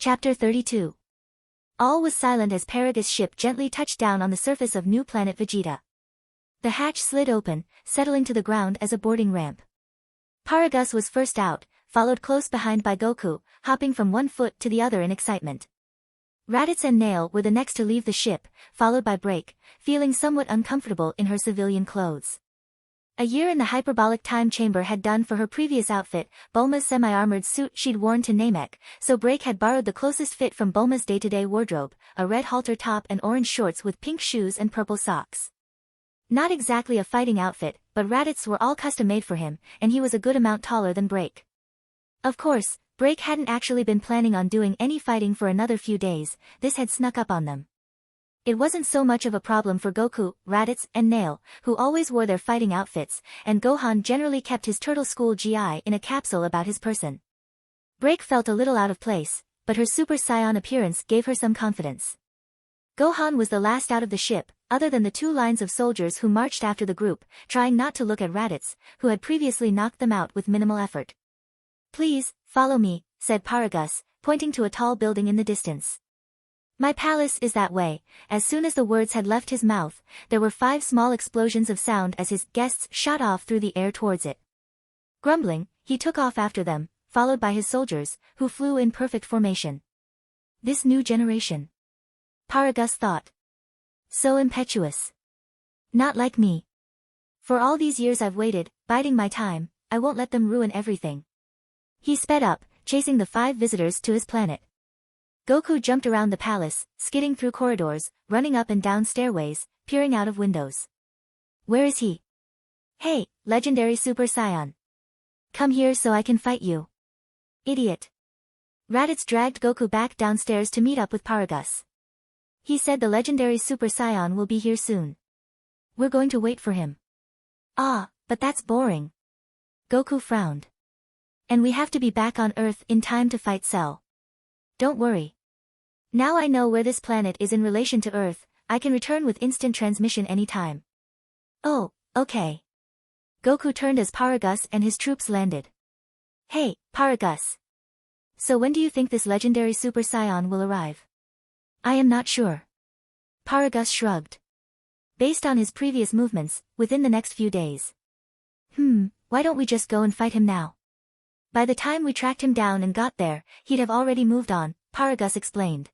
Chapter 32. All was silent as Paragus' ship gently touched down on the surface of new planet Vegeta. The hatch slid open, settling to the ground as a boarding ramp. Paragus was first out, followed close behind by Goku, hopping from one foot to the other in excitement. Raditz and Nail were the next to leave the ship, followed by Break, feeling somewhat uncomfortable in her civilian clothes. A year in the hyperbolic time chamber had done for her previous outfit, Bulma's semi-armored suit she'd worn to Namek, so Break had borrowed the closest fit from Bulma's day-to-day wardrobe, a red halter top and orange shorts with pink shoes and purple socks. Not exactly a fighting outfit, but Raditz were all custom-made for him, and he was a good amount taller than Break. Of course, Break hadn't actually been planning on doing any fighting for another few days, this had snuck up on them. It wasn't so much of a problem for Goku, Raditz, and Nail, who always wore their fighting outfits, and Gohan generally kept his Turtle School GI in a capsule about his person. Break felt a little out of place, but her Super Saiyan appearance gave her some confidence. Gohan was the last out of the ship, other than the two lines of soldiers who marched after the group, trying not to look at Raditz, who had previously knocked them out with minimal effort. "Please, follow me," said Paragus, pointing to a tall building in the distance. "My palace is that way." As soon as the words had left his mouth, there were 5 small explosions of sound as his guests shot off through the air towards it. Grumbling, he took off after them, followed by his soldiers, who flew in perfect formation. This new generation. Paragus thought. So impetuous. Not like me. For all these years I've waited, biding my time, I won't let them ruin everything. He sped up, chasing the 5 visitors to his planet. Goku jumped around the palace, skidding through corridors, running up and down stairways, peering out of windows. Where is he? Hey, legendary Super Saiyan. Come here so I can fight you. Idiot. Raditz dragged Goku back downstairs to meet up with Paragus. He said the legendary Super Saiyan will be here soon. We're going to wait for him. Ah, but that's boring. Goku frowned. And we have to be back on Earth in time to fight Cell. Don't worry. Now I know where this planet is in relation to Earth, I can return with instant transmission anytime. Oh, okay. Goku turned as Paragus and his troops landed. Hey, Paragus. So when do you think this legendary Super Saiyan will arrive? I am not sure. Paragus shrugged. Based on his previous movements, within the next few days. Why don't we just go and fight him now? By the time we tracked him down and got there, he'd have already moved on, Paragus explained.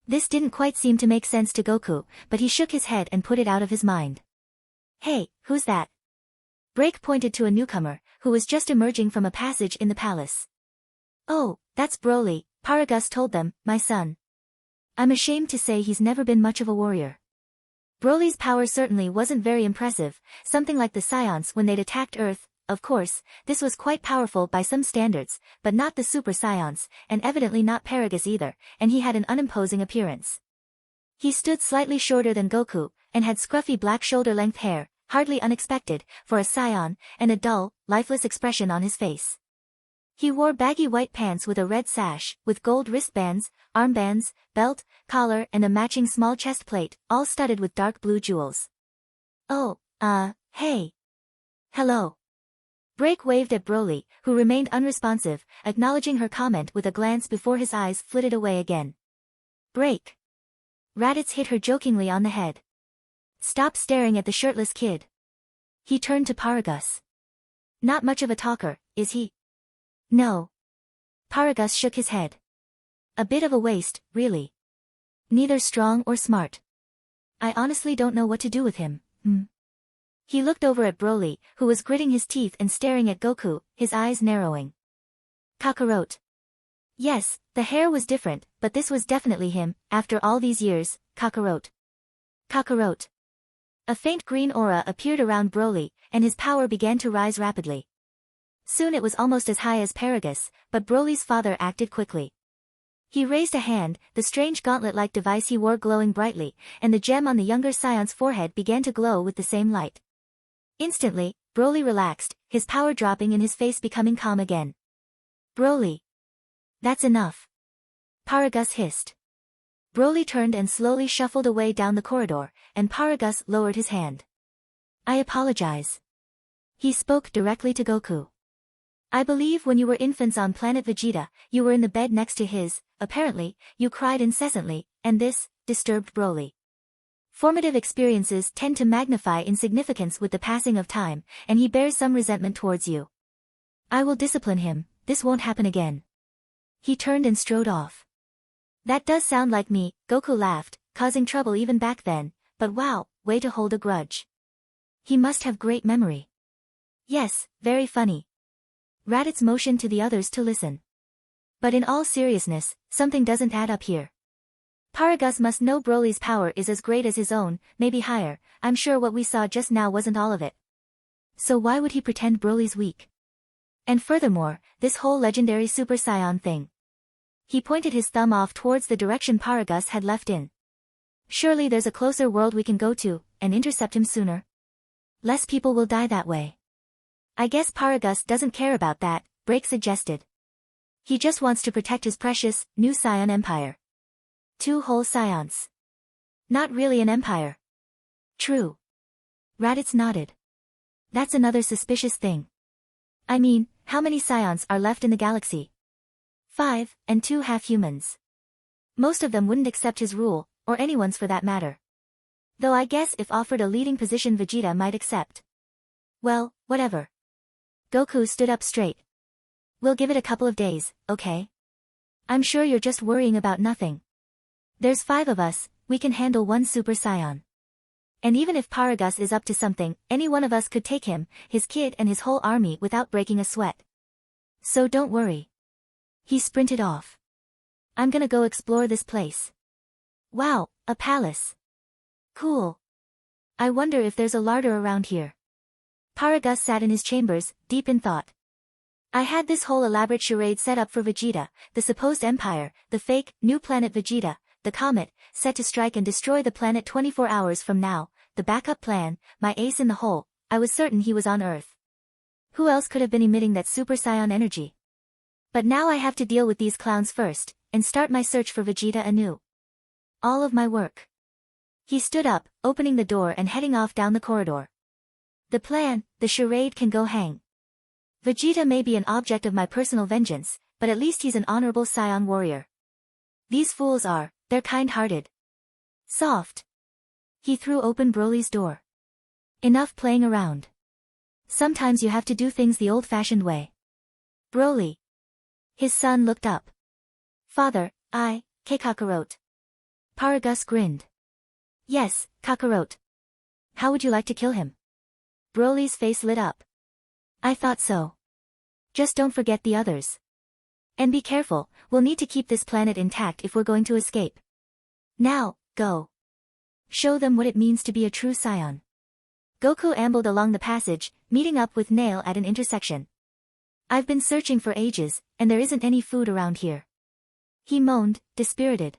This didn't quite seem to make sense to Goku, but he shook his head and put it out of his mind. Hey, who's that? Break pointed to a newcomer, who was just emerging from a passage in the palace. Oh, that's Broly, Paragus told them, my son. I'm ashamed to say he's never been much of a warrior. Broly's power certainly wasn't very impressive, something like the Saiyans when they'd attacked Earth. Of course, this was quite powerful by some standards, but not the Super Saiyans, and evidently not Paragus either, and he had an unimposing appearance. He stood slightly shorter than Goku, and had scruffy black shoulder-length hair, hardly unexpected, for a Saiyan, and a dull, lifeless expression on his face. He wore baggy white pants with a red sash, with gold wristbands, armbands, belt, collar and a matching small chest plate, all studded with dark blue jewels. Oh, hey. Hello. Break waved at Broly, who remained unresponsive, acknowledging her comment with a glance before his eyes flitted away again. Break. Raditz hit her jokingly on the head. Stop staring at the shirtless kid. He turned to Paragus. Not much of a talker, is he? No. Paragus shook his head. A bit of a waste, really. Neither strong or smart. I honestly don't know what to do with him. He looked over at Broly, who was gritting his teeth and staring at Goku, his eyes narrowing. Kakarot. Yes, the hair was different, but this was definitely him, after all these years, Kakarot. Kakarot. A faint green aura appeared around Broly, and his power began to rise rapidly. Soon it was almost as high as Paragus, but Broly's father acted quickly. He raised a hand, the strange gauntlet-like device he wore glowing brightly, and the gem on the younger Scion's forehead began to glow with the same light. Instantly, Broly relaxed, his power dropping and his face becoming calm again. Broly. That's enough. Paragus hissed. Broly turned and slowly shuffled away down the corridor, and Paragus lowered his hand. I apologize. He spoke directly to Goku. I believe when you were infants on planet Vegeta, you were in the bed next to his, apparently, you cried incessantly, and this disturbed Broly. Formative experiences tend to magnify in significance with the passing of time, and he bears some resentment towards you. I will discipline him, this won't happen again. He turned and strode off. That does sound like me, Goku laughed, causing trouble even back then, but wow, way to hold a grudge. He must have great memory. Yes, very funny. Raditz motioned to the others to listen. But in all seriousness, something doesn't add up here. Paragus must know Broly's power is as great as his own, maybe higher. I'm sure what we saw just now wasn't all of it. So why would he pretend Broly's weak? And furthermore, this whole legendary Super Saiyan thing. He pointed his thumb off towards the direction Paragus had left in. Surely there's a closer world we can go to, and intercept him sooner. Less people will die that way. I guess Paragus doesn't care about that, Break suggested. He just wants to protect his precious, new Saiyan Empire. 2 whole Saiyans. Not really an empire. True. Raditz nodded. That's another suspicious thing. I mean, how many Saiyans are left in the galaxy? 5, and 2 half-humans. Most of them wouldn't accept his rule, or anyone's for that matter. Though I guess if offered a leading position Vegeta might accept. Well, whatever. Goku stood up straight. We'll give it a couple of days, okay? I'm sure you're just worrying about nothing. There's 5 of us, we can handle 1 Super Saiyan. And even if Paragus is up to something, any one of us could take him, his kid and his whole army without breaking a sweat. So don't worry. He sprinted off. I'm gonna go explore this place. Wow, a palace. Cool. I wonder if there's a larder around here. Paragus sat in his chambers, deep in thought. I had this whole elaborate charade set up for Vegeta, the supposed empire, the fake, new planet Vegeta, the comet, set to strike and destroy the planet 24 hours from now, the backup plan, my ace in the hole. I was certain he was on Earth. Who else could have been emitting that Super Saiyan energy? But now I have to deal with these clowns first, and start my search for Vegeta anew. All of my work. He stood up, opening the door and heading off down the corridor. The plan, the charade can go hang. Vegeta may be an object of my personal vengeance, but at least he's an honorable Saiyan warrior. These fools are, they're kind-hearted. Soft. He threw open Broly's door. Enough playing around. Sometimes you have to do things the old-fashioned way. Broly. His son looked up. Father, Kakarot. Paragus grinned. Yes, Kakarot. How would you like to kill him? Broly's face lit up. I thought so. Just don't forget the others. And be careful, we'll need to keep this planet intact if we're going to escape. Now, go. Show them what it means to be a true Saiyan. Goku ambled along the passage, meeting up with Nail at an intersection. I've been searching for ages, and there isn't any food around here. He moaned, dispirited.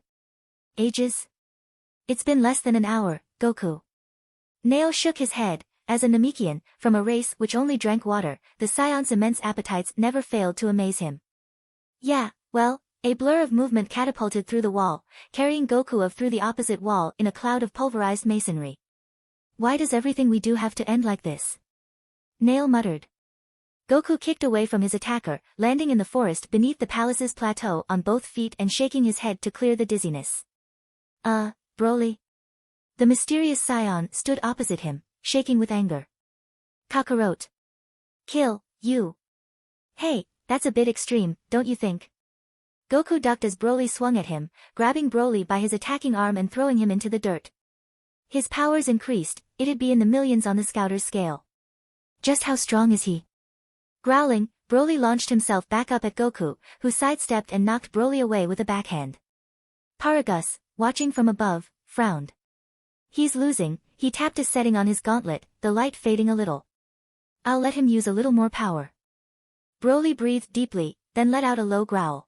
Ages? It's been less than an hour, Goku. Nail shook his head. As a Namekian, from a race which only drank water, the Saiyans' immense appetites never failed to amaze him. Yeah, well, a blur of movement catapulted through the wall, carrying Goku through the opposite wall in a cloud of pulverized masonry. Why does everything we do have to end like this? Nail muttered. Goku kicked away from his attacker, landing in the forest beneath the palace's plateau on both feet and shaking his head to clear the dizziness. Broly? The mysterious Saiyan stood opposite him, shaking with anger. Kakarot. Kill, you. Hey, that's a bit extreme, don't you think? Goku ducked as Broly swung at him, grabbing Broly by his attacking arm and throwing him into the dirt. His powers increased, it'd be in the millions on the scouter's scale. Just how strong is he? Growling, Broly launched himself back up at Goku, who sidestepped and knocked Broly away with a backhand. Paragus, watching from above, frowned. He's losing, he tapped a setting on his gauntlet, the light fading a little. I'll let him use a little more power. Broly breathed deeply, then let out a low growl.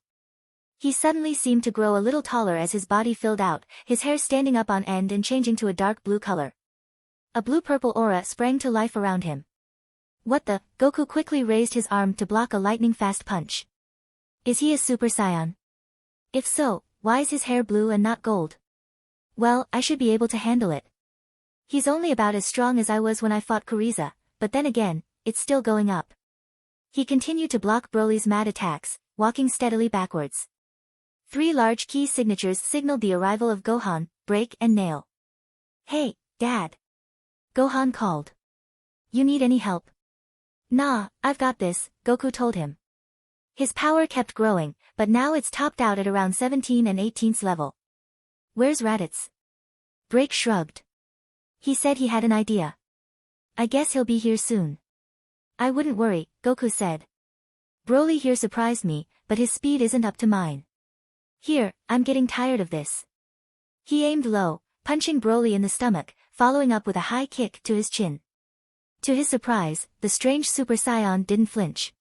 He suddenly seemed to grow a little taller as his body filled out, his hair standing up on end and changing to a dark blue color. A blue-purple aura sprang to life around him. What the? Goku quickly raised his arm to block a lightning-fast punch. Is he a Super Saiyan? If so, why is his hair blue and not gold? Well, I should be able to handle it. He's only about as strong as I was when I fought Frieza, but then again, it's still going up. He continued to block Broly's mad attacks, walking steadily backwards. 3 large key signatures signaled the arrival of Gohan, Break and Nail. Hey, Dad. Gohan called. You need any help? Nah, I've got this, Goku told him. His power kept growing, but now it's topped out at around 17 and 18th level. Where's Raditz? Break shrugged. He said he had an idea. I guess he'll be here soon. I wouldn't worry, Goku said. Broly here surprised me, but his speed isn't up to mine. Here, I'm getting tired of this. He aimed low, punching Broly in the stomach, following up with a high kick to his chin. To his surprise, the strange Super Saiyan didn't flinch.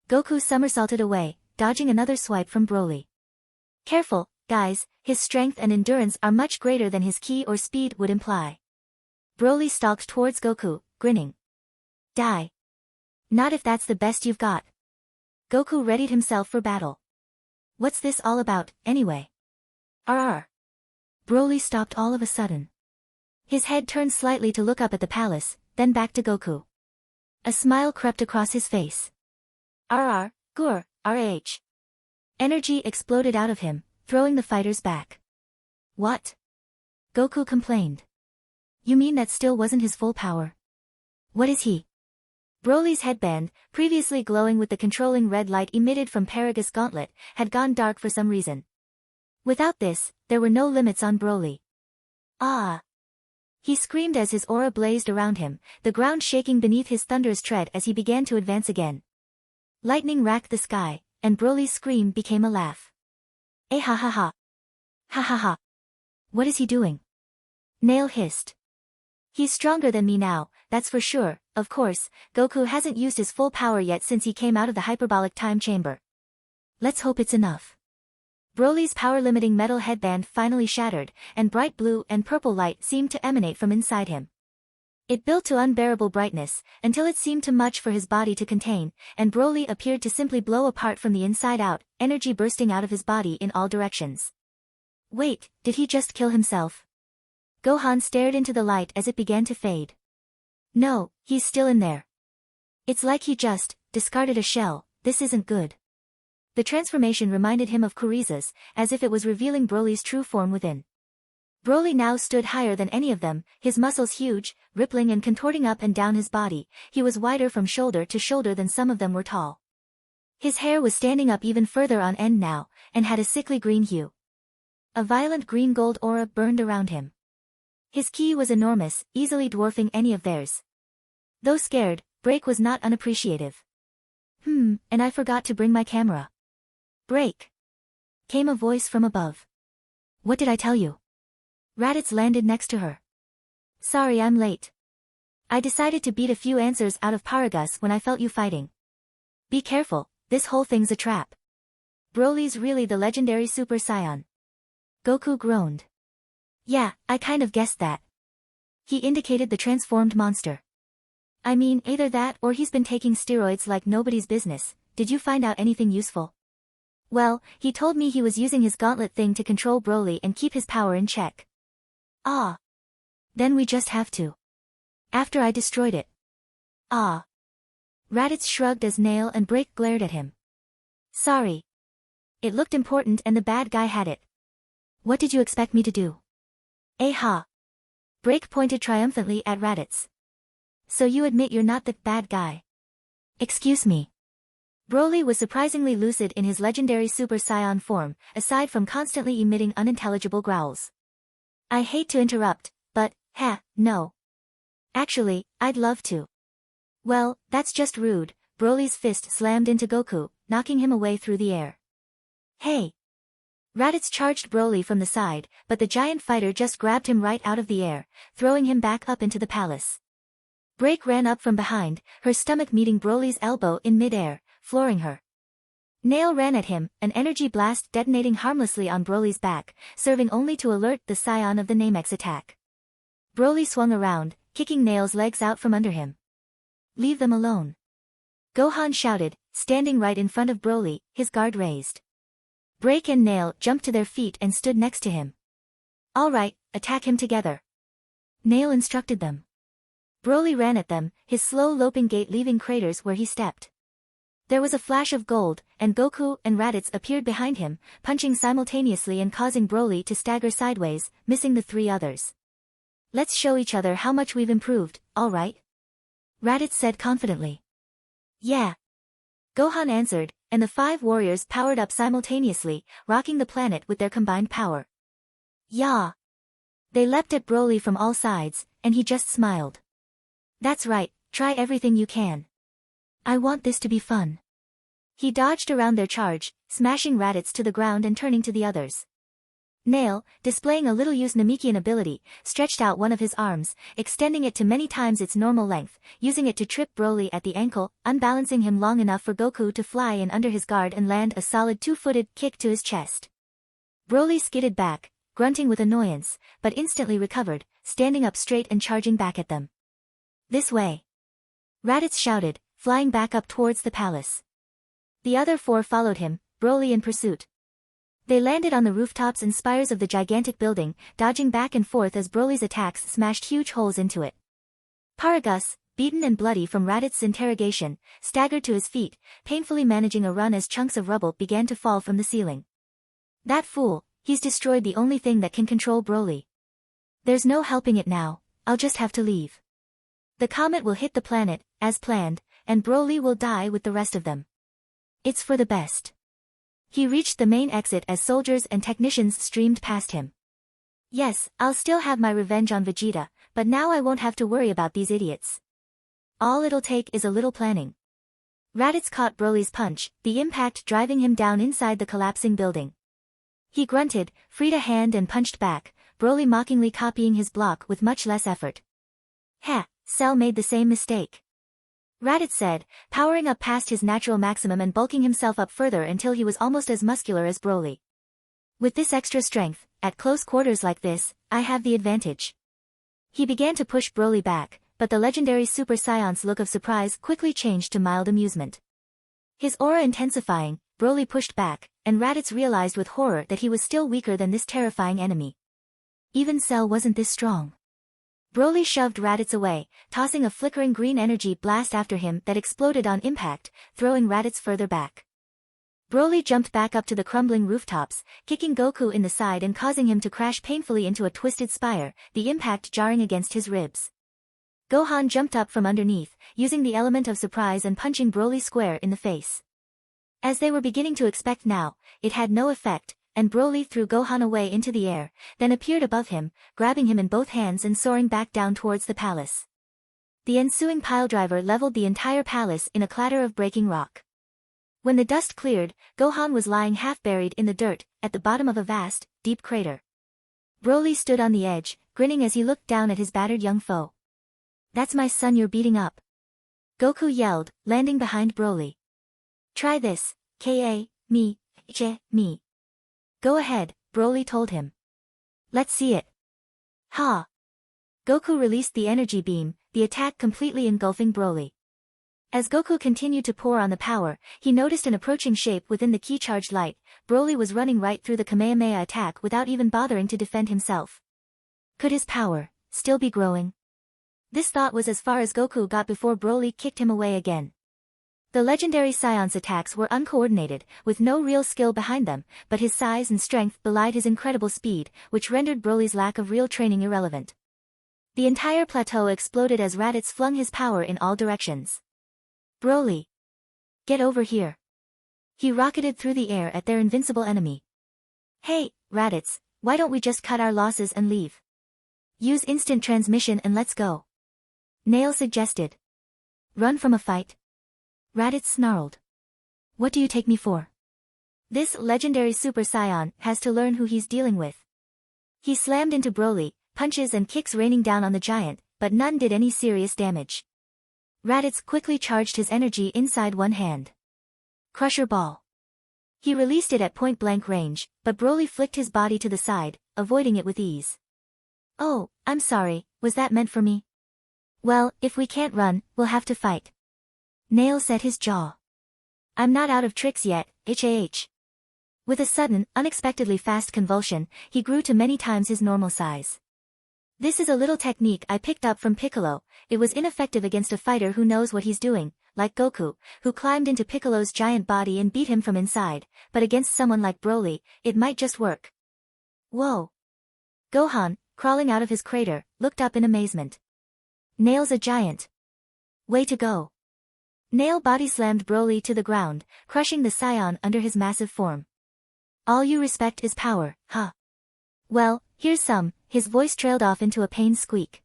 Goku somersaulted away, dodging another swipe from Broly. Careful, guys, his strength and endurance are much greater than his ki or speed would imply. Broly stalked towards Goku, grinning. Die. Not if that's the best you've got. Goku readied himself for battle. What's this all about, anyway? RR. Broly stopped all of a sudden. His head turned slightly to look up at the palace, then back to Goku. A smile crept across his face. RR, Gur, RH. Energy exploded out of him, throwing the fighters back. What? Goku complained. You mean that still wasn't his full power? What is he? Broly's headband, previously glowing with the controlling red light emitted from Paragus' gauntlet, had gone dark for some reason. Without this, there were no limits on Broly. Ah! He screamed as his aura blazed around him, the ground shaking beneath his thunderous tread as he began to advance again. Lightning racked the sky, and Broly's scream became a laugh. Eh ha ha ha. Ha ha ha. What is he doing? Nail hissed. He's stronger than me now, that's for sure. Of course, Goku hasn't used his full power yet since he came out of the hyperbolic time chamber. Let's hope it's enough. Broly's power-limiting metal headband finally shattered, and bright blue and purple light seemed to emanate from inside him. It built to unbearable brightness, until it seemed too much for his body to contain, and Broly appeared to simply blow apart from the inside out, energy bursting out of his body in all directions. Wait, did he just kill himself? Gohan stared into the light as it began to fade. No, he's still in there. It's like he just discarded a shell. This isn't good. The transformation reminded him of Frieza's, as if it was revealing Broly's true form within. Broly now stood higher than any of them, his muscles huge, rippling and contorting up and down his body. He was wider from shoulder to shoulder than some of them were tall. His hair was standing up even further on end now, and had a sickly green hue. A violent green-gold aura burned around him. His ki was enormous, easily dwarfing any of theirs. Though scared, Break was not unappreciative. And I forgot to bring my camera. Break. Came a voice from above. What did I tell you? Raditz landed next to her. Sorry I'm late. I decided to beat a few answers out of Paragus when I felt you fighting. Be careful, this whole thing's a trap. Broly's really the legendary Super Saiyan. Goku groaned. Yeah, I kind of guessed that. He indicated the transformed monster. I mean, either that or he's been taking steroids like nobody's business. Did you find out anything useful? Well, he told me he was using his gauntlet thing to control Broly and keep his power in check. Ah. Then we just have to. After I destroyed it. Ah. Raditz shrugged as Nail and Break glared at him. Sorry. It looked important and the bad guy had it. What did you expect me to do? Eh ha. Break pointed triumphantly at Raditz. So you admit you're not the bad guy? Excuse me. Broly was surprisingly lucid in his legendary Super Saiyan form, aside from constantly emitting unintelligible growls. I hate to interrupt, but, no. Actually, I'd love to. Well, that's just rude. Broly's fist slammed into Goku, knocking him away through the air. Hey! Raditz charged Broly from the side, but the giant fighter just grabbed him right out of the air, throwing him back up into the palace. Break ran up from behind, her stomach meeting Broly's elbow in mid-air, flooring her. Nail ran at him, an energy blast detonating harmlessly on Broly's back, serving only to alert the scion of the Namex attack. Broly swung around, kicking Nail's legs out from under him. Leave them alone. Gohan shouted, standing right in front of Broly, his guard raised. Break and Nail jumped to their feet and stood next to him. All right, attack him together. Nail instructed them. Broly ran at them, his slow loping gait leaving craters where he stepped. There was a flash of gold, and Goku and Raditz appeared behind him, punching simultaneously and causing Broly to stagger sideways, missing the three others. Let's show each other how much we've improved, alright? Raditz said confidently. Yeah. Gohan answered, and the five warriors powered up simultaneously, rocking the planet with their combined power. Yeah. They leapt at Broly from all sides, and he just smiled. That's right, try everything you can. I want this to be fun. He dodged around their charge, smashing Raditz to the ground and turning to the others. Nail, displaying a little-used Namekian ability, stretched out one of his arms, extending it to many times its normal length, using it to trip Broly at the ankle, unbalancing him long enough for Goku to fly in under his guard and land a solid two-footed kick to his chest. Broly skidded back, grunting with annoyance, but instantly recovered, standing up straight and charging back at them. This way. Raditz shouted, flying back up towards the palace. The other four followed him, Broly in pursuit. They landed on the rooftops and spires of the gigantic building, dodging back and forth as Broly's attacks smashed huge holes into it. Paragus, beaten and bloody from Raditz's interrogation, staggered to his feet, painfully managing a run as chunks of rubble began to fall from the ceiling. That fool, he's destroyed the only thing that can control Broly. There's no helping it now, I'll just have to leave. The comet will hit the planet, as planned, and Broly will die with the rest of them. It's for the best. He reached the main exit as soldiers and technicians streamed past him. Yes, I'll still have my revenge on Vegeta, but now I won't have to worry about these idiots. All it'll take is a little planning. Raditz caught Broly's punch, the impact driving him down inside the collapsing building. He grunted, freed a hand and punched back, Broly mockingly copying his block with much less effort. Ha, Cell made the same mistake. Raditz said, powering up past his natural maximum and bulking himself up further until he was almost as muscular as Broly. With this extra strength, at close quarters like this, I have the advantage. He began to push Broly back, but the legendary Super Saiyan's look of surprise quickly changed to mild amusement. His aura intensifying, Broly pushed back, and Raditz realized with horror that he was still weaker than this terrifying enemy. Even Cell wasn't this strong. Broly shoved Raditz away, tossing a flickering green energy blast after him that exploded on impact, throwing Raditz further back. Broly jumped back up to the crumbling rooftops, kicking Goku in the side and causing him to crash painfully into a twisted spire, the impact jarring against his ribs. Gohan jumped up from underneath, using the element of surprise and punching Broly square in the face. As they were beginning to expect now, it had no effect, and Broly threw Gohan away into the air, then appeared above him, grabbing him in both hands and soaring back down towards the palace. The ensuing piledriver leveled the entire palace in a clatter of breaking rock. When the dust cleared, Gohan was lying half-buried in the dirt, at the bottom of a vast, deep crater. Broly stood on the edge, grinning as he looked down at his battered young foe. That's my son you're beating up. Goku yelled, landing behind Broly. Try this, Ka, me. Go ahead, Broly told him. Let's see it. Ha! Goku released the energy beam, the attack completely engulfing Broly. As Goku continued to pour on the power, he noticed an approaching shape within the key-charged light. Broly was running right through the Kamehameha attack without even bothering to defend himself. Could his power still be growing? This thought was as far as Goku got before Broly kicked him away again. The legendary Saiyan's attacks were uncoordinated, with no real skill behind them, but his size and strength belied his incredible speed, which rendered Broly's lack of real training irrelevant. The entire plateau exploded as Raditz flung his power in all directions. Broly! Get over here! He rocketed through the air at their invincible enemy. Hey, Raditz, why don't we just cut our losses and leave? Use instant transmission and let's go. Nail suggested. Run from a fight? Raditz snarled. What do you take me for? This legendary Super Saiyan has to learn who he's dealing with. He slammed into Broly, punches and kicks raining down on the giant, but none did any serious damage. Raditz quickly charged his energy inside one hand. Crusher Ball. He released it at point-blank range, but Broly flicked his body to the side, avoiding it with ease. Oh, I'm sorry, was that meant for me? Well, if we can't run, we'll have to fight. Nail set his jaw. I'm not out of tricks yet, HAH. With a sudden, unexpectedly fast convulsion, he grew to many times his normal size. This is a little technique I picked up from Piccolo. It was ineffective against a fighter who knows what he's doing, like Goku, who climbed into Piccolo's giant body and beat him from inside, but against someone like Broly, it might just work. Whoa! Gohan, crawling out of his crater, looked up in amazement. Nail's a giant. Way to go. Nail body slammed Broly to the ground, crushing the saiyan under his massive form. All you respect is power, huh? Well, here's some. His voice trailed off into a pained squeak.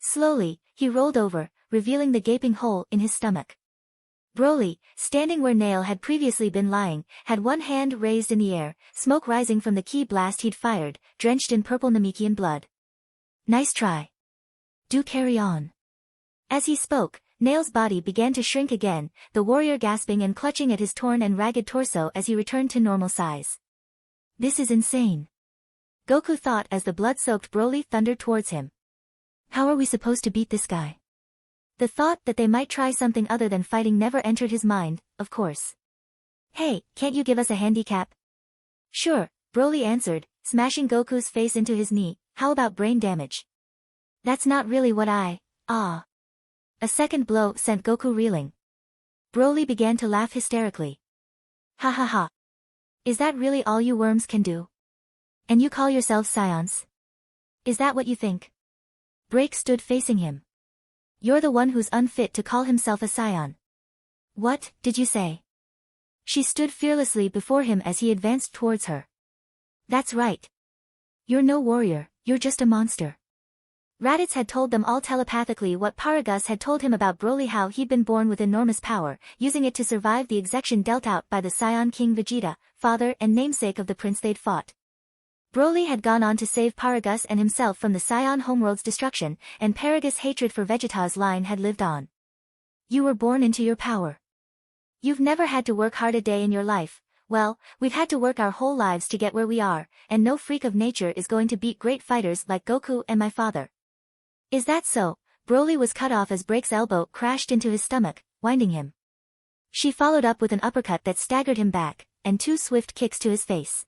Slowly, he rolled over, revealing the gaping hole in his stomach. Broly, standing where Nail had previously been lying, had one hand raised in the air, smoke rising from the ki blast he'd fired, drenched in purple Namekian blood. Nice try. Do carry on. As he spoke, Nail's body began to shrink again, the warrior gasping and clutching at his torn and ragged torso as he returned to normal size. This is insane. Goku thought as the blood-soaked Broly thundered towards him. How are we supposed to beat this guy? The thought that they might try something other than fighting never entered his mind, of course. Hey, can't you give us a handicap? Sure, Broly answered, smashing Goku's face into his knee. How about brain damage? That's not really what A second blow sent Goku reeling. Broly began to laugh hysterically. Ha ha ha. Is that really all you worms can do? And you call yourselves saiyans? Is that what you think? Break stood facing him. You're the one who's unfit to call himself a saiyan. What did you say? She stood fearlessly before him as he advanced towards her. That's right. You're no warrior, you're just a monster. Raditz had told them all telepathically what Paragus had told him about Broly, how he'd been born with enormous power, using it to survive the execution dealt out by the Saiyan King Vegeta, father and namesake of the prince they'd fought. Broly had gone on to save Paragus and himself from the Saiyan homeworld's destruction, and Paragus' hatred for Vegeta's line had lived on. You were born into your power. You've never had to work hard a day in your life. Well, we've had to work our whole lives to get where we are, and no freak of nature is going to beat great fighters like Goku and my father. Is that so? Broly was cut off as Break's elbow crashed into his stomach, winding him. She followed up with an uppercut that staggered him back, and 2 swift kicks to his face.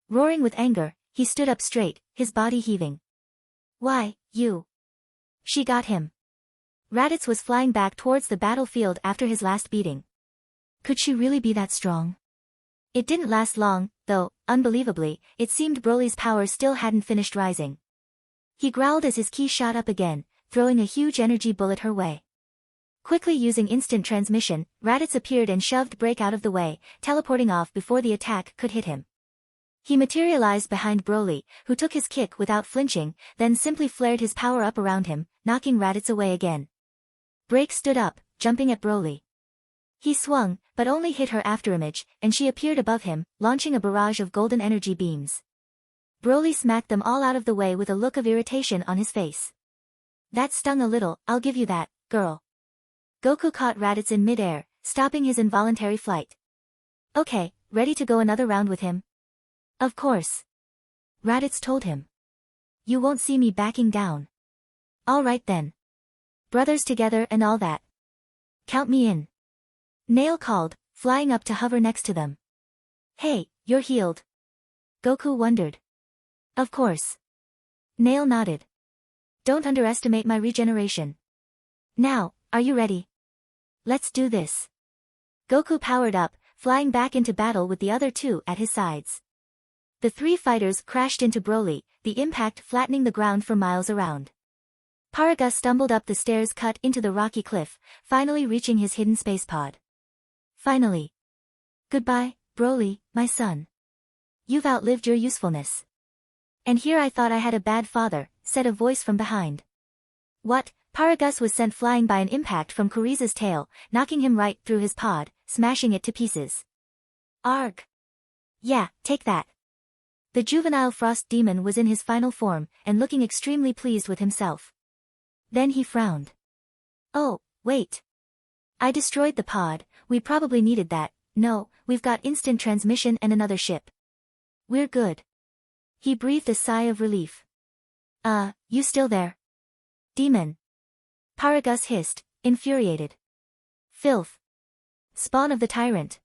Roaring with anger, he stood up straight, his body heaving. Why, you? She got him. Raditz was flying back towards the battlefield after his last beating. Could she really be that strong? It didn't last long, though, unbelievably, it seemed Broly's power still hadn't finished rising. He growled as his ki shot up again, throwing a huge energy bullet her way. Quickly using instant transmission, Raditz appeared and shoved Break out of the way, teleporting off before the attack could hit him. He materialized behind Broly, who took his kick without flinching, then simply flared his power up around him, knocking Raditz away again. Break stood up, jumping at Broly. He swung, but only hit her afterimage, and she appeared above him, launching a barrage of golden energy beams. Broly smacked them all out of the way with a look of irritation on his face. That stung a little, I'll give you that, girl. Goku caught Raditz in midair, stopping his involuntary flight. Okay, ready to go another round with him? Of course. Raditz told him. You won't see me backing down. All right then. Brothers together and all that. Count me in. Nail called, flying up to hover next to them. Hey, you're healed. Goku wondered. Of course. Nail nodded. Don't underestimate my regeneration. Now, are you ready? Let's do this. Goku powered up, flying back into battle with the other 2 at his sides. The 3 fighters crashed into Broly, the impact flattening the ground for miles around. Paragus stumbled up the stairs cut into the rocky cliff, finally reaching his hidden space pod. Finally. Goodbye, Broly, my son. You've outlived your usefulness. And here I thought I had a bad father, said a voice from behind. What? Paragus was sent flying by an impact from Frieza's tail, knocking him right through his pod, smashing it to pieces. Arg. Yeah, take that. The juvenile frost demon was in his final form, and looking extremely pleased with himself. Then he frowned. Oh, wait. I destroyed the pod, we probably needed that. No, we've got instant transmission and another ship. We're good. He breathed a sigh of relief. You still there? Demon. Paragus hissed, infuriated. Filth. Spawn of the tyrant.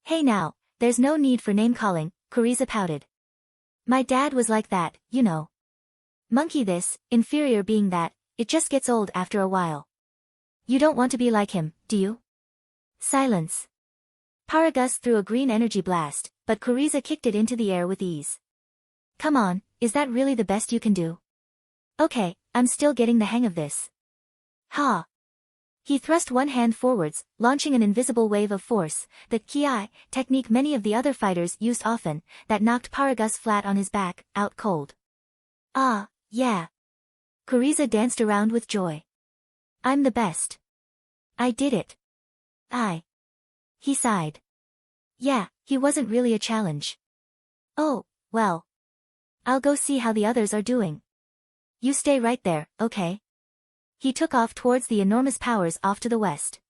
Hey now, there's no need for name-calling, Frieza pouted. My dad was like that, you know. Monkey this, inferior being that, it just gets old after a while. You don't want to be like him, do you? Silence. Paragus threw a green energy blast, but Frieza kicked it into the air with ease. Come on, is that really the best you can do? Okay, I'm still getting the hang of this. Ha! He thrust one hand forwards, launching an invisible wave of force, the ki technique many of the other fighters used often, that knocked Paragus flat on his back, out cold. Ah, yeah. Frieza danced around with joy. I'm the best. I did it. He sighed. Yeah, he wasn't really a challenge. Oh, well. I'll go see how the others are doing. You stay right there, okay? He took off towards the enormous powers off to the west.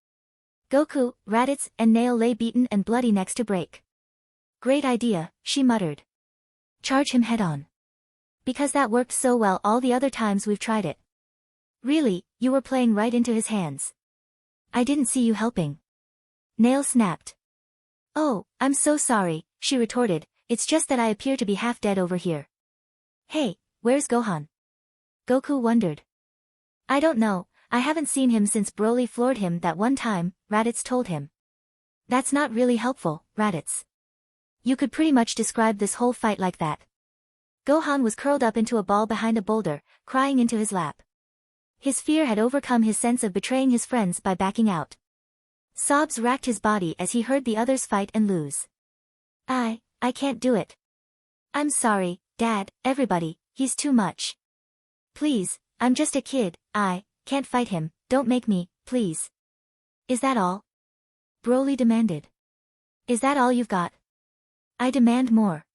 Goku, Raditz, and Nail lay beaten and bloody next to Break. Great idea, she muttered. Charge him head-on. Because that worked so well all the other times we've tried it. Really, you were playing right into his hands. I didn't see you helping. Nail snapped. Oh, I'm so sorry, she retorted, it's just that I appear to be half dead over here. Hey, where's Gohan? Goku wondered. I don't know, I haven't seen him since Broly floored him that one time, Raditz told him. That's not really helpful, Raditz. You could pretty much describe this whole fight like that. Gohan was curled up into a ball behind a boulder, crying into his lap. His fear had overcome his sense of betraying his friends by backing out. Sobs racked his body as he heard the others fight and lose. I can't do it. I'm sorry, Dad, everybody, he's too much. Please, I'm just a kid, I can't fight him, don't make me, please. Is that all? Broly demanded. Is that all you've got? I demand more.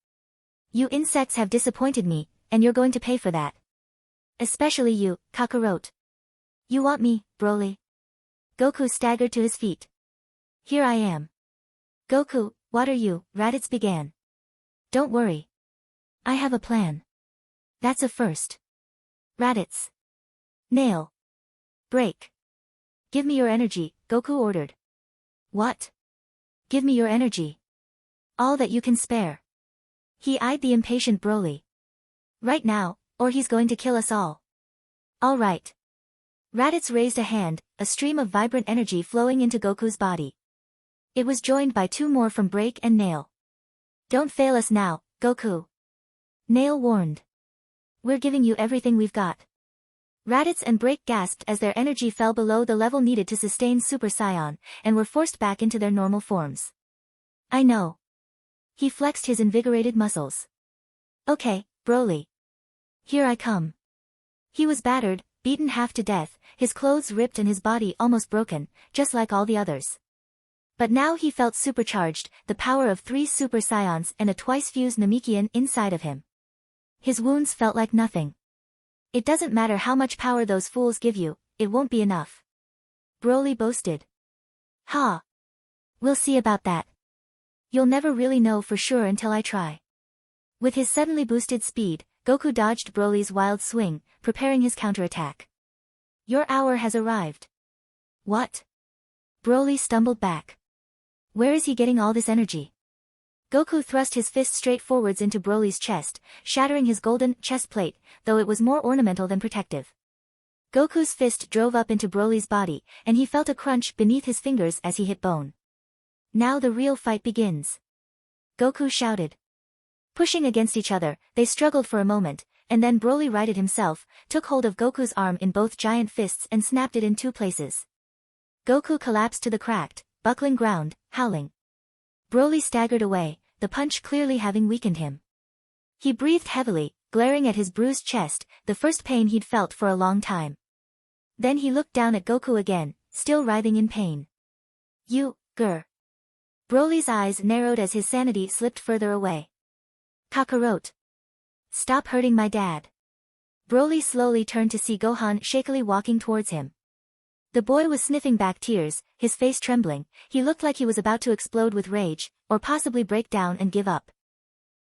You insects have disappointed me, and you're going to pay for that. Especially you, Kakarot. You want me, Broly? Goku staggered to his feet. Here I am. Goku, what are you? Raditz began. Don't worry. I have a plan. That's a first. Raditz. Nail. Break. Give me your energy, Goku ordered. What? Give me your energy. All that you can spare. He eyed the impatient Broly. Right now, or he's going to kill us all. All right. Raditz raised a hand, a stream of vibrant energy flowing into Goku's body. It was joined by two more from Break and Nail. Don't fail us now, Goku. Nail warned. We're giving you everything we've got. Raditz and Break gasped as their energy fell below the level needed to sustain Super Saiyan, and were forced back into their normal forms. I know. He flexed his invigorated muscles. Okay, Broly. Here I come. He was battered, beaten half to death, his clothes ripped and his body almost broken, just like all the others. But now he felt supercharged, the power of 3 Super Saiyans and a twice-fused Namekian inside of him. His wounds felt like nothing. It doesn't matter how much power those fools give you, it won't be enough. Broly boasted. Ha! We'll see about that. You'll never really know for sure until I try. With his suddenly boosted speed, Goku dodged Broly's wild swing, preparing his counterattack. Your hour has arrived. What? Broly stumbled back. Where is he getting all this energy? Goku thrust his fist straight forwards into Broly's chest, shattering his golden chest plate, though it was more ornamental than protective. Goku's fist drove up into Broly's body, and he felt a crunch beneath his fingers as he hit bone. Now the real fight begins. Goku shouted. Pushing against each other, they struggled for a moment, and then Broly righted himself, took hold of Goku's arm in both giant fists and snapped it in 2 places. Goku collapsed to the cracked, buckling ground, howling. Broly staggered away, the punch clearly having weakened him. He breathed heavily, glaring at his bruised chest, the first pain he'd felt for a long time. Then he looked down at Goku again, still writhing in pain. You, grr. Broly's eyes narrowed as his sanity slipped further away. Kakarot. Stop hurting my dad. Broly slowly turned to see Gohan shakily walking towards him. The boy was sniffing back tears, his face trembling, he looked like he was about to explode with rage, or possibly break down and give up.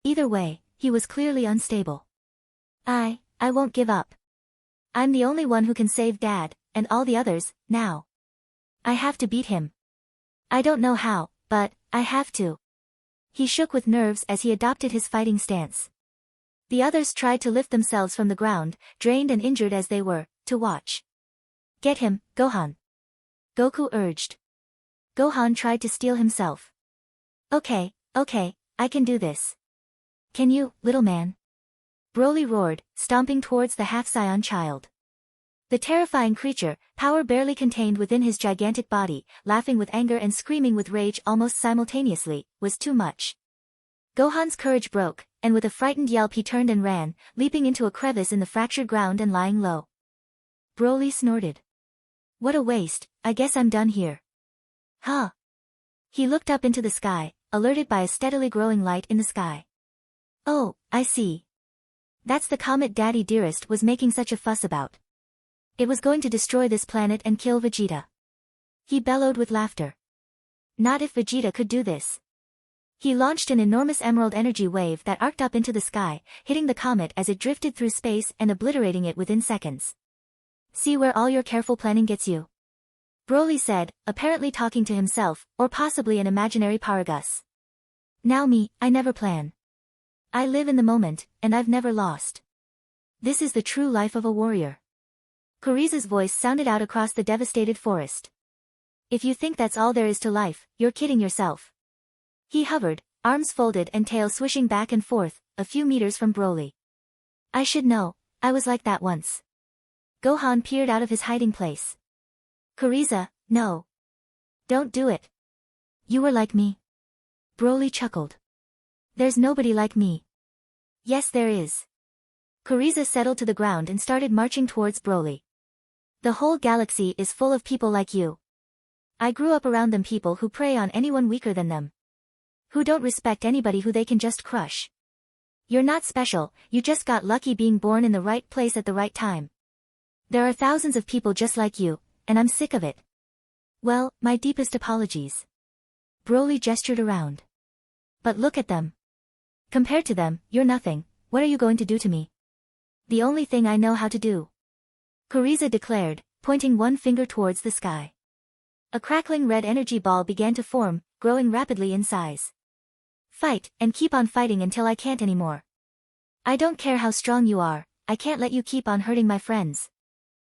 Either way, he was clearly unstable. I won't give up. I'm the only one who can save Dad, and all the others, now. I have to beat him. I don't know how, but I have to. He shook with nerves as he adopted his fighting stance. The others tried to lift themselves from the ground, drained and injured as they were, to watch. Get him, Gohan. Goku urged. Gohan tried to steel himself. Okay, I can do this. Can you, little man? Broly roared, stomping towards the half-saiyan child. The terrifying creature, power barely contained within his gigantic body, laughing with anger and screaming with rage almost simultaneously, was too much. Gohan's courage broke, and with a frightened yelp he turned and ran, leaping into a crevice in the fractured ground and lying low. Broly snorted. What a waste, I guess I'm done here. Huh? He looked up into the sky, alerted by a steadily growing light in the sky. Oh, I see. That's the comet Daddy Dearest was making such a fuss about. It was going to destroy this planet and kill Vegeta. He bellowed with laughter. Not if Vegeta could do this. He launched an enormous emerald energy wave that arced up into the sky, hitting the comet as it drifted through space and obliterating it within seconds. See where all your careful planning gets you? Broly said, apparently talking to himself, or possibly an imaginary Paragus. Now me, I never plan. I live in the moment, and I've never lost. This is the true life of a warrior. Frieza's voice sounded out across the devastated forest. If you think that's all there is to life, you're kidding yourself. He hovered, arms folded and tail swishing back and forth, a few meters from Broly. I should know, I was like that once. Gohan peered out of his hiding place. Frieza, no. Don't do it. You were like me. Broly chuckled. There's nobody like me. Yes there is. Frieza settled to the ground and started marching towards Broly. The whole galaxy is full of people like you. I grew up around them, people who prey on anyone weaker than them. Who don't respect anybody who they can just crush. You're not special, you just got lucky being born in the right place at the right time. There are thousands of people just like you, and I'm sick of it. Well, my deepest apologies. Broly gestured around. But look at them. Compared to them, you're nothing. What are you going to do to me? The only thing I know how to do. Frieza declared, pointing one finger towards the sky. A crackling red energy ball began to form, growing rapidly in size. Fight, and keep on fighting until I can't anymore. I don't care how strong you are, I can't let you keep on hurting my friends.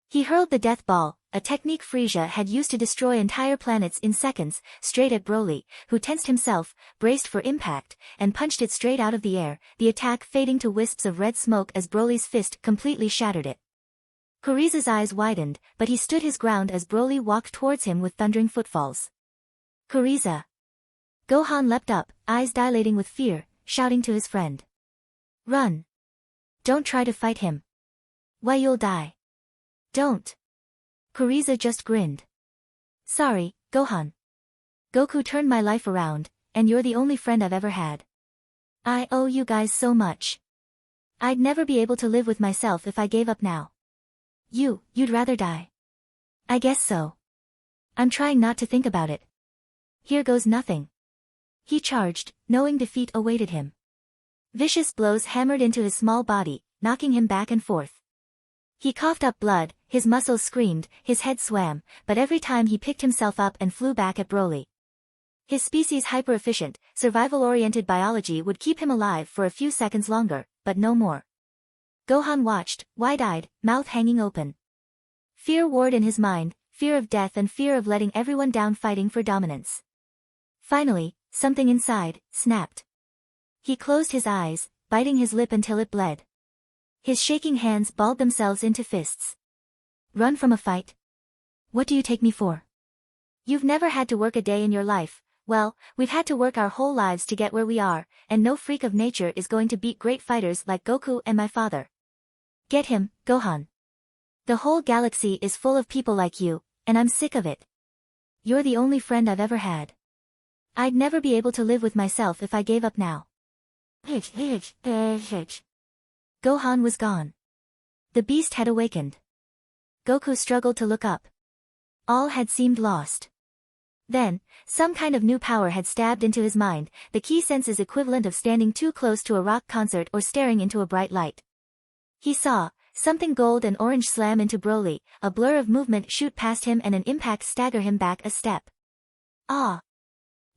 He hurled the death ball, a technique Frieza had used to destroy entire planets in seconds, straight at Broly, who tensed himself, braced for impact, and punched it straight out of the air, the attack fading to wisps of red smoke as Broly's fist completely shattered it. Frieza's eyes widened, but he stood his ground as Broly walked towards him with thundering footfalls. Frieza. Gohan leapt up, eyes dilating with fear, shouting to his friend. Run. Don't try to fight him. Why, you'll die. Don't. Frieza just grinned. Sorry, Gohan. Goku turned my life around, and you're the only friend I've ever had. I owe you guys so much. I'd never be able to live with myself if I gave up now. You'd rather die. I guess so. I'm trying not to think about it. Here goes nothing. He charged, knowing defeat awaited him. Vicious blows hammered into his small body, knocking him back and forth. He coughed up blood, his muscles screamed, his head swam, but every time he picked himself up and flew back at Broly. His species' hyper-efficient, survival-oriented biology would keep him alive for a few seconds longer, but no more. Gohan watched, wide-eyed, mouth hanging open. Fear warred in his mind, fear of death and fear of letting everyone down fighting for dominance. Finally, something inside snapped. He closed his eyes, biting his lip until it bled. His shaking hands balled themselves into fists. Run from a fight? What do you take me for? You've never had to work a day in your life. Well, we've had to work our whole lives to get where we are, and no freak of nature is going to beat great fighters like Goku and my father. Get him, Gohan. The whole galaxy is full of people like you, and I'm sick of it. You're the only friend I've ever had. I'd never be able to live with myself if I gave up now. Gohan was gone. The beast had awakened. Goku struggled to look up. All had seemed lost. Then, some kind of new power had stabbed into his mind, the key senses equivalent of standing too close to a rock concert or staring into a bright light. He saw something gold and orange slam into Broly, a blur of movement shoot past him and an impact stagger him back a step. Ah!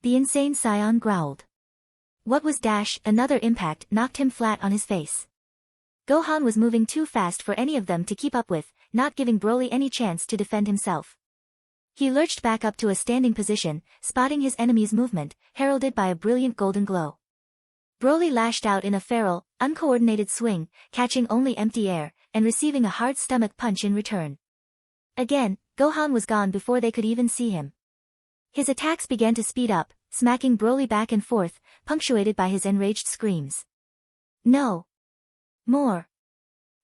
The insane Saiyan growled. What was dash? Another impact knocked him flat on his face. Gohan was moving too fast for any of them to keep up with, not giving Broly any chance to defend himself. He lurched back up to a standing position, spotting his enemy's movement, heralded by a brilliant golden glow. Broly lashed out in a feral, uncoordinated swing, catching only empty air, and receiving a hard stomach punch in return. Again, Gohan was gone before they could even see him. His attacks began to speed up, smacking Broly back and forth, punctuated by his enraged screams. No! More!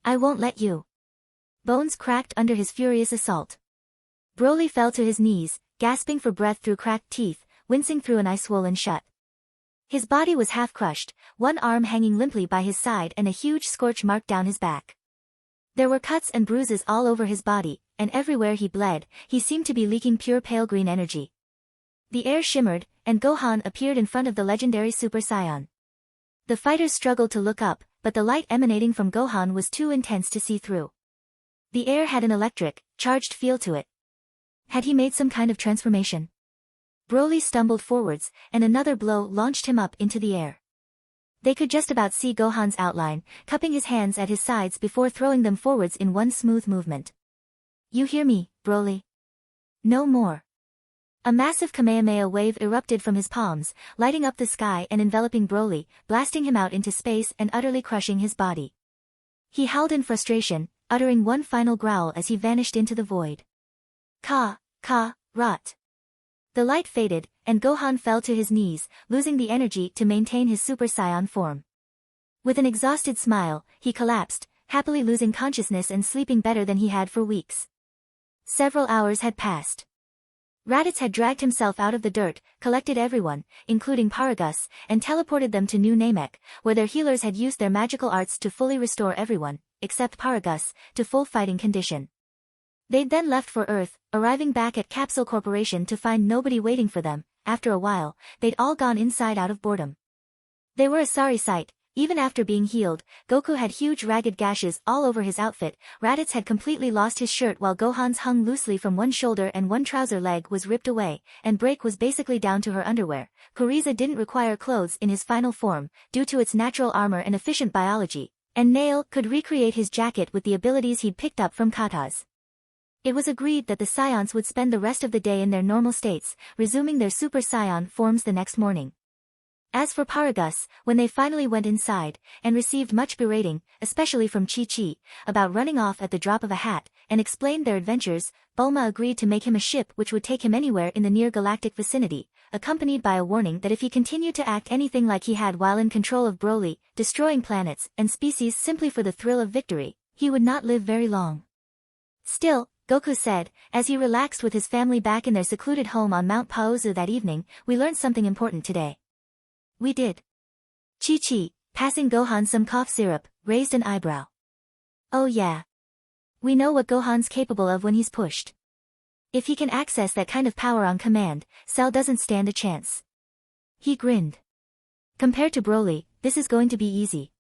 I won't let you! Bones cracked under his furious assault. Broly fell to his knees, gasping for breath through cracked teeth, wincing through an eye swollen shut. His body was half crushed, one arm hanging limply by his side and a huge scorch mark down his back. There were cuts and bruises all over his body, and everywhere he bled, he seemed to be leaking pure pale green energy. The air shimmered, and Gohan appeared in front of the legendary Super Saiyan. The fighters struggled to look up, but the light emanating from Gohan was too intense to see through. The air had an electric, charged feel to it. Had he made some kind of transformation? Broly stumbled forwards, and another blow launched him up into the air. They could just about see Gohan's outline, cupping his hands at his sides before throwing them forwards in one smooth movement. You hear me, Broly? No more. A massive Kamehameha wave erupted from his palms, lighting up the sky and enveloping Broly, blasting him out into space and utterly crushing his body. He howled in frustration, uttering one final growl as he vanished into the void. Rot. The light faded, and Gohan fell to his knees, losing the energy to maintain his Super Saiyan form. With an exhausted smile, he collapsed, happily losing consciousness and sleeping better than he had for weeks. Several hours had passed. Raditz had dragged himself out of the dirt, collected everyone, including Paragus, and teleported them to New Namek, where their healers had used their magical arts to fully restore everyone, except Paragus, to full fighting condition. They'd then left for Earth, arriving back at Capsule Corporation to find nobody waiting for them. After a while, they'd all gone inside out of boredom. They were a sorry sight. Even after being healed, Goku had huge ragged gashes all over his outfit, Raditz had completely lost his shirt while Gohan's hung loosely from one shoulder and one trouser leg was ripped away, and Break was basically down to her underwear. Frieza didn't require clothes in his final form, due to its natural armor and efficient biology, and Nail could recreate his jacket with the abilities he'd picked up from katas. It was agreed that the Saiyans would spend the rest of the day in their normal states, resuming their Super Saiyan forms the next morning. As for Paragus, when they finally went inside, and received much berating, especially from Chi-Chi, about running off at the drop of a hat, and explained their adventures, Bulma agreed to make him a ship which would take him anywhere in the near-galactic vicinity, accompanied by a warning that if he continued to act anything like he had while in control of Broly, destroying planets and species simply for the thrill of victory, he would not live very long. Still, Goku said, as he relaxed with his family back in their secluded home on Mount Paozu that evening, we learned something important today. We did. Chi-Chi, passing Gohan some cough syrup, raised an eyebrow. Oh yeah. We know what Gohan's capable of when he's pushed. If he can access that kind of power on command, Cell doesn't stand a chance. He grinned. Compared to Broly, this is going to be easy.